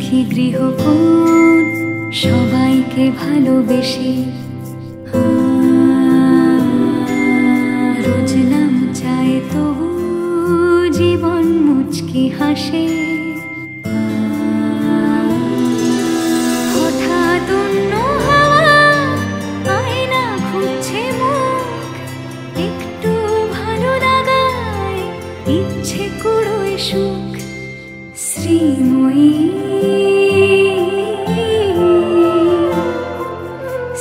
সুখী গৃহকোণ সবাইকে ভালোবেসে রোজ নাম চায় তবু জীবন মুচকি হাসে। হঠাৎ অন্য হাওয়া আয়না খুঁজছে মুখ, একটু ভালো লাগায় ইচ্ছে কুড়োয় সুখ। শ্রীময়ী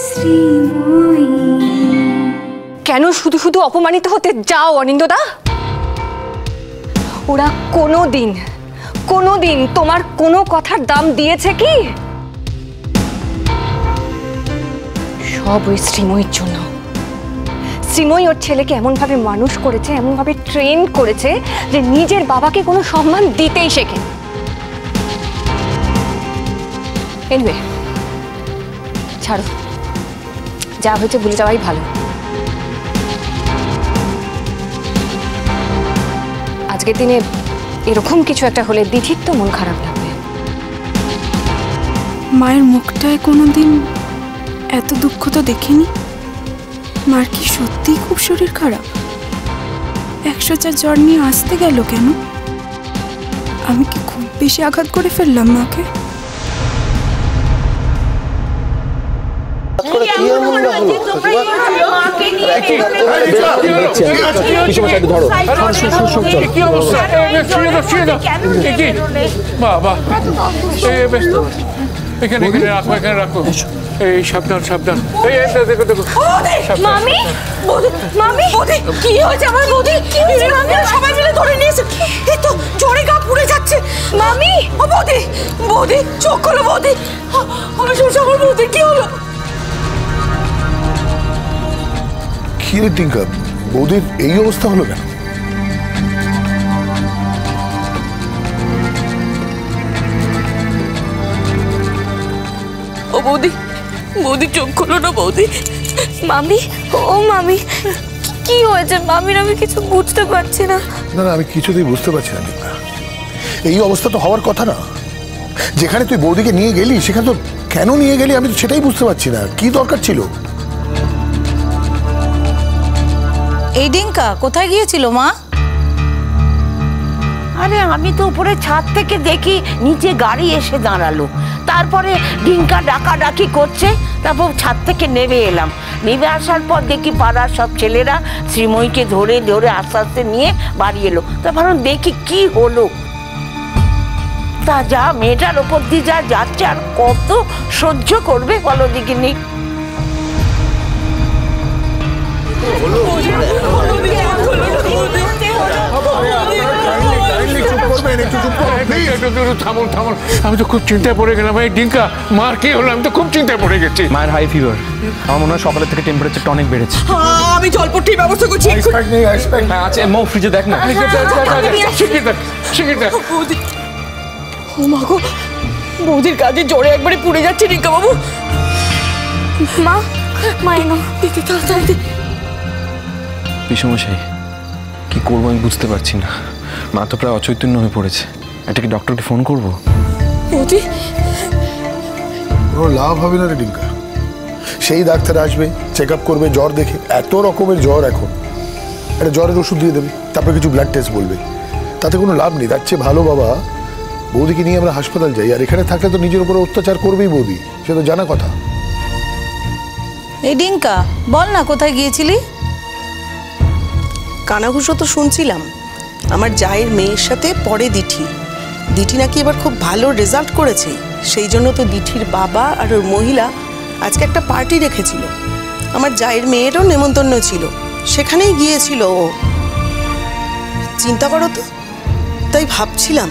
শ্রীময়ী। কেন শুধু শুধু অপমানিত হতে যাও অনিন্দদা? ওরা কোনোদিন তোমার কোনো কথার দাম দিয়েছে কি? সব ওই শ্রীময়ীর জন্য। শ্রীময়ী ওর ছেলেকে এমনভাবে মানুষ করেছে, এমনভাবে ট্রেন করেছে যে নিজের বাবাকে কোনো সম্মান দিতেই শেখে। এনিওয়ে, ছাড়ো, যা হয়েছে ভুলে যাওয়াই ভালো। আজকের দিনে এরকম কিছু একটা হলে দিঠির তো মন খারাপ লাগবে। মায়ের মুখটায় কোনোদিন এত দুঃখ তো দেখিনি। মার কি সত্যিই খুব শরীর খারাপ? 104 জ্বর নিয়ে আসতে গেল কেন? আমি কি খুব বেশি আঘাত করে ফেললাম মাকে? এখানে রাখো। এই সাবধান সাবধান। দেখো দেখো। মামি, মামি, কি হয়েছে আমার বৌদি? সবাই মিলে ধরে নিয়েছে, এই তো জ্বরে গা পুড়ে যাচ্ছে। মামি, ও বৌদি, বৌদি চোখ খোলো বৌদি। আমি শুনছি আমার বৌদি কি হলো? কি রে টিঙ্কা, বৌদির এই অবস্থা হলো কেন? ও বৌদি, বৌদি চোখ খোলো না বৌদি। মামি, ও মামি, কি হয়েছে মামির? আমি কিছু বুঝতে পারছি না। না না, আমি কিছুতেই বুঝতে পারছি না টিঙ্কা। এই অবস্থা তো হওয়ার কথা না। যেখানে তুই বৌদিকে নিয়ে গেলি সেখানে তো কেন নিয়ে গেলি আমি তো সেটাই বুঝতে পারছি না। কি দরকার ছিল? এই ডিঙ্কা কোথায় গিয়েছিল মা? আরে আমি তো উপরে ছাদ থেকে দেখি নিচে গাড়ি এসে দাঁড়ালো, তারপরে ডিঙ্কা ডাকাডাকি করছে, তারপর ছাদ থেকে নেমে এলাম। নেমে আসার পর দেখি পাড়ার সব ছেলেরা শ্রীময়ীকে ধরে ধরে আস্তে আস্তে নিয়ে বাড়ি এলো। তারপর দেখি কি হলো। তা যা মেয়েটার ওপর দিয়ে যা যাচ্ছে আর কত সহ্য করবে বলো দেখিনি। আমি তো খুব চিন্তায় পড়ে গেলাম। এই ডিঙ্কা, মার কি হলো? আমি তো খুব চিন্তায় পড়ে গেছি। মায়ের হাই ফিভার, আমার মনে হয় সকালের থেকে টেম্পারেচারটা অনেক বেড়েছে। আমি জলপট্টির ব্যবস্থা করছি। আছে মৌ, ফ্রিজে দেখ না। ও মা গো, বৌদির কাজে জ্বরে একবারে পুড়ে যাচ্ছে রিঙ্কা বাবু। মা, মায়ের না দিতে তাড়াতাড়ি। পিসমশাই, কি করবো আমি বুঝতে পারছি না। মা তো প্রায় অচৈতন্য হয়ে পড়েছে। এটা কি ডক্টরকে ফোন করবো? বৌদি, কোনো লাভ হবে না রে ডিঙ্কা। সেই ডাক্তার আসবে, চেক আপ করবে জ্বর দেখে। এত রকমের জ্বর এখন, একটা জ্বরের ওষুধ দিয়ে দেবে, তারপরে কিছু ব্লাড টেস্ট বলবে। তাতে কোনো লাভ নেই। তার চেয়ে ভালো বাবা বৌদিকে নিয়ে আমরা হাসপাতাল যাই। আর এখানে থাকলে তো নিজের উপরে অত্যাচার করবেই বৌদি, সে তো জানা কথা। এই ডিঙ্কা বল না কোথায় গিয়েছিলি? কানাঘুষো তো শুনছিলাম আমার জায়ের মেয়ের সাথে পরে দিঠি নাকি এবার খুব ভালো রেজাল্ট করেছে। সেই জন্য তো দিঠির বাবা আর ওর মহিলা আজকে একটা পার্টি রেখেছিল। আমার জায়ের মেয়েরও নেমন্তন্ন ছিল, সেখানেই গিয়েছিল ও। চিন্তা করো তো। তাই ভাবছিলাম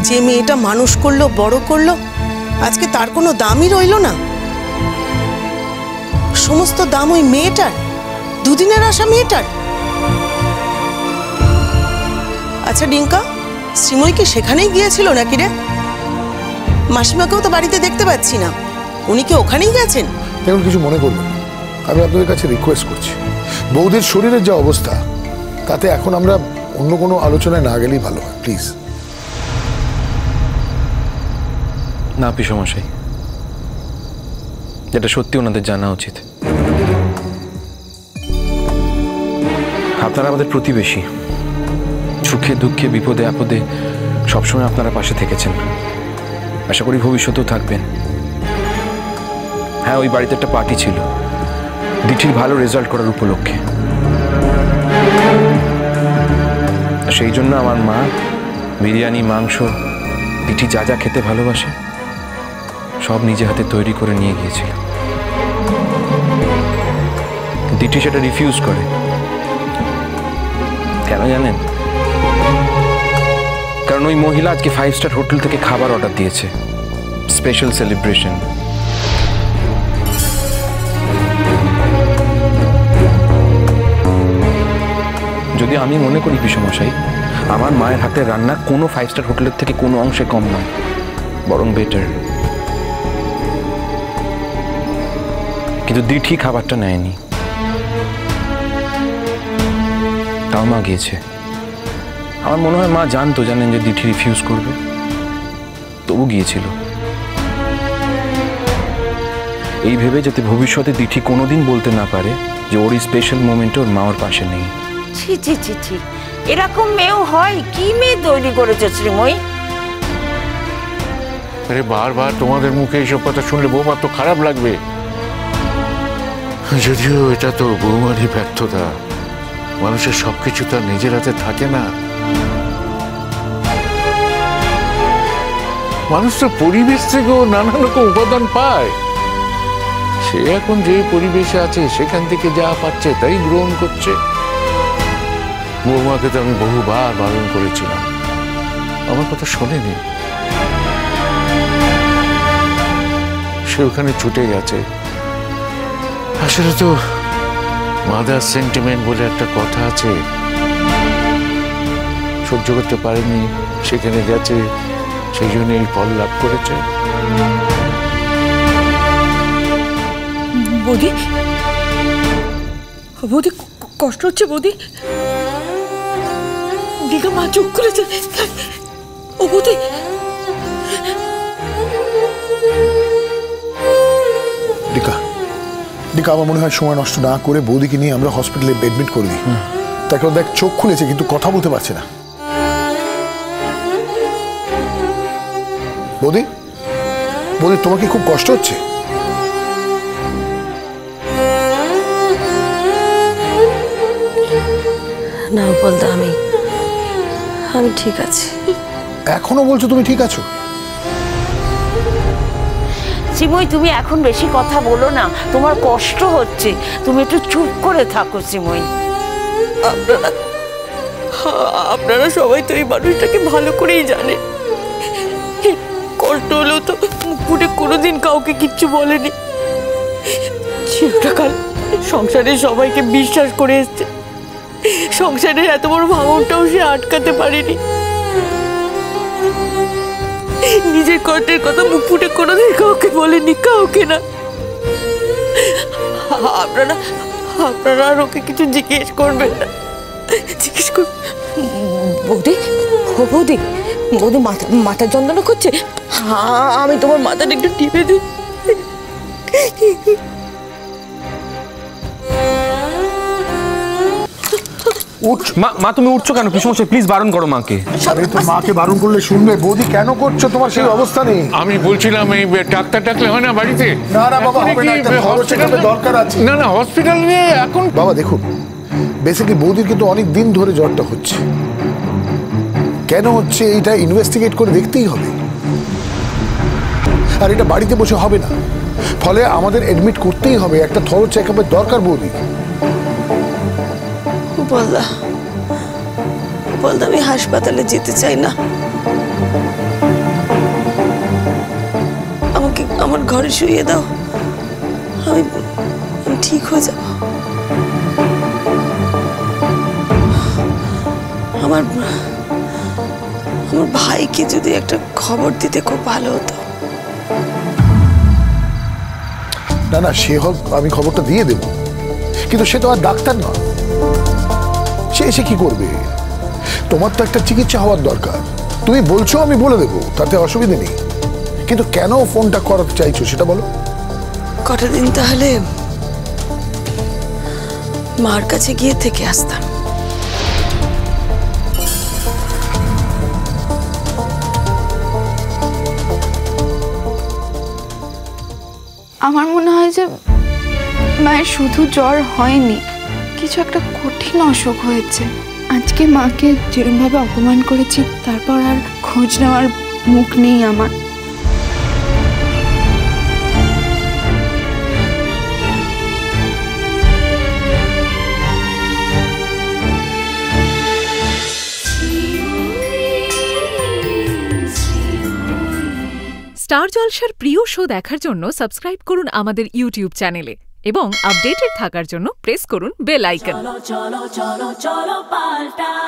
যে মেয়েটা মানুষ করলো, বড় করলো, আজকে তার কোনো দামই রইল না। সমস্ত দাম ওই মেয়েটার, দুদিনের আসা মেয়েটার। আচ্ছা ডিঙ্কা, শ্রীময়ী কি সেখানেই গিয়েছিল নাকি রে? মাসিমাকেও তো বাড়িতে দেখতে পাচ্ছি না, উনি কি ওখানেই গেছেন? এখন কিছু মনে করবেন না, আমি আপনাদের কাছে রিকোয়েস্ট করছি। বৌদির শরীরের যা অবস্থা, তাতে এখন আমরা অন্য কোনো আলোচনায় না গেলেই ভালো হয়, প্লিজ। না পিসমশাই, যেটা সত্যি ওনাদের জানা উচিত। আপনারা আমাদের প্রতিবেশী, সুখে দুঃখে বিপদে আপদে সবসময় আপনারা পাশে থেকেছেন, আশা করি ভবিষ্যতেও থাকবেন। হ্যাঁ, ওই বাড়িতে একটা পার্টি ছিল দিঠির ভালো রেজাল্ট করার উপলক্ষে। সেই জন্য আমার মা বিরিয়ানি, মাংস, দিঠি যা যা খেতে ভালোবাসে সব নিজে হাতে তৈরি করে নিয়ে গিয়েছিল। দিঠি সেটা রিফিউজ করে। কেন জানেন? কারণ ওই মহিলা আজকে 5 স্টার হোটেল থেকে খাবার অর্ডার দিয়েছে, স্পেশাল সেলিব্রেশন। যদি আমি মনে করি পিসমশাই, আমার মায়ের হাতের রান্না কোনো 5 স্টার হোটেলের থেকে কোনো অংশে কম নয়, বরং বেটার। কিন্তু দিঠি খাবারটা নেয়নি, তাও মা গিয়েছে। আমার মনে হয় মা জানেন যে দিঠি রিফিউজ করবে, তবু গিয়েছিল এই ভেবে যাতে ভবিষ্যতে দিঠি কোনোদিন বলতে না পারে যে ওর স্পেশাল মোমেন্টে ওর মা ওর পাশে নেই। ছি ছি ছি ছি, এরকম মেয়েও হয়? কি মেয়ে তৈরি করেছে শ্রীময়ী? আরে বারবার তোমাদের মুখে এইসব কথা শুনলে বৌমা তো খারাপ লাগবে। যদিও এটা তো বৌমারই ব্যর্থতা, মানুষের সবকিছু তার নিজের হাতে থাকে না। মানুষ তো পরিবেশ থেকেও নানা রকম উপাদান পায়। সে এখন যে পরিবেশে আছে সেখান থেকে যা পাচ্ছে তাই গ্রহণ করছে। বৌমাকে তো আমি বহুবার বারণ করেছিলাম, আমার কথা শোনেনি। সে ওখানে ছুটে গেছে। আসলে তো মাদার সেন্টিমেন্ট বলে একটা কথা আছে, সহ্য করতে পারেনি, সেখানে গেছে, সেই জন্য এই ফল লাভ করেছে। বৌদি, বৌদি কষ্ট হচ্ছে? বৌদি, দিঘা মা চোখ খুলেছে। ও বৌদি, দিঘা আমার মনে হয় সময় নষ্ট না করে বৌদিকে নিয়ে আমরা হসপিটালে এডমিট করে দিই। তাকে দেখ চোখ খুলেছে কিন্তু কথা বলতে পারছে না। বৌদি, বৌদি তোমার কি খুব কষ্ট হচ্ছে? না বলতে আমি ঠিক আছি। এখনো বলছো তুমি ঠিক আছো? শ্রীময়ী, তুমি এখন বেশি কথা বলো না, তোমার কষ্ট হচ্ছে, তুমি একটু চুপ করে থাকো শ্রীময়ী। আপনারা সবাই তো এই মানুষটাকে ভালো করেই জানেন। কষ্ট হলেও তো মুখ ফুটে কোনোদিন কাউকে কিচ্ছু বলেনি। চিরকাল সংসারের সবাইকে বিশ্বাস করে এসছে, সংসারের এত বড় ভাঙনটাও সে আটকাতে পারেনি। নিজের কষ্টের কথা মুখ ফুটে কোনোদিন কাউকে বলেনি, কাউকে না। আপনারা আর ওকে কিছু জিজ্ঞেস করবেন না, জিজ্ঞেস করবেন। বৌদি, ও বৌদি, বৌদি মাথা যন্ত্রণা করছে? আমি তোমার মাথাটা একটু টিপে দিই। মা তুমি উঠছো কেন? পিসমশাই প্লিজ বারণ করো মাকে। আরে তো মাকে বারণ করলে শুনবে। বৌদি কেন করছো? তোমার সেই অবস্থা নেই। আমি বলছিলাম এই ডাক্তার ডাকলে হয় না বাড়িতে? না না বাবা, হবে না, একটা বড় চেকআপের দরকার আছে। না না, হসপিটাল নিয়ে এখন। বাবা দেখুন, বেসিক্যালি বৌদির কিন্তু অনেক দিন ধরে জ্বরটা হচ্ছে। কেন হচ্ছে এইটা ইনভেস্টিগেট করে দেখতেই হবে। আর এটা বাড়িতে বসে হবে না, ফলে আমাদের এডমিট করতেই হবে। একটা থরো চেকআপের দরকার বৌদি। বলদা আমি হাসপাতালে যেতে চাই না, আমাকে আমার ঘরে শুইয়ে দাও, আমি ঠিক হয়ে যাব। আমার ভাইকে যদি একটা খবর দিতে খুব ভালো হতো। না না, সে হোক, আমি খবরটা দিয়ে দেব, কিন্তু সে তো আর ডাক্তার না। সে এসে কি করবে? তোমার তো একটা চিকিৎসা হওয়ার দরকার। তুমি বলছো, আমি বলে দেবো, তাতে অসুবিধা নেই। কিন্তু কেন ফোনটা করাতে চাইছো সেটা বলো। কটা দিন তাহলে মার কাছে গিয়ে থেকে আসতাম। আমার মনে হয় যে মায়ের শুধু জ্বর হয়নি, কিছু একটা কঠিন অসুখ হয়েছে। আজকে মাকে যেরকমভাবে অপমান করেছি, তারপর আর খোঁজ নেওয়ার মুখ নেই আমার। স্টার জলসার প্রিয় শো দেখার জন্য সাবস্ক্রাইব করুন আমাদের ইউটিউব চ্যানেলে এবং আপডেটেড থাকার জন্য প্রেস করুন বেল আইকন। চলো চলো চলো চলো পাল্টাই।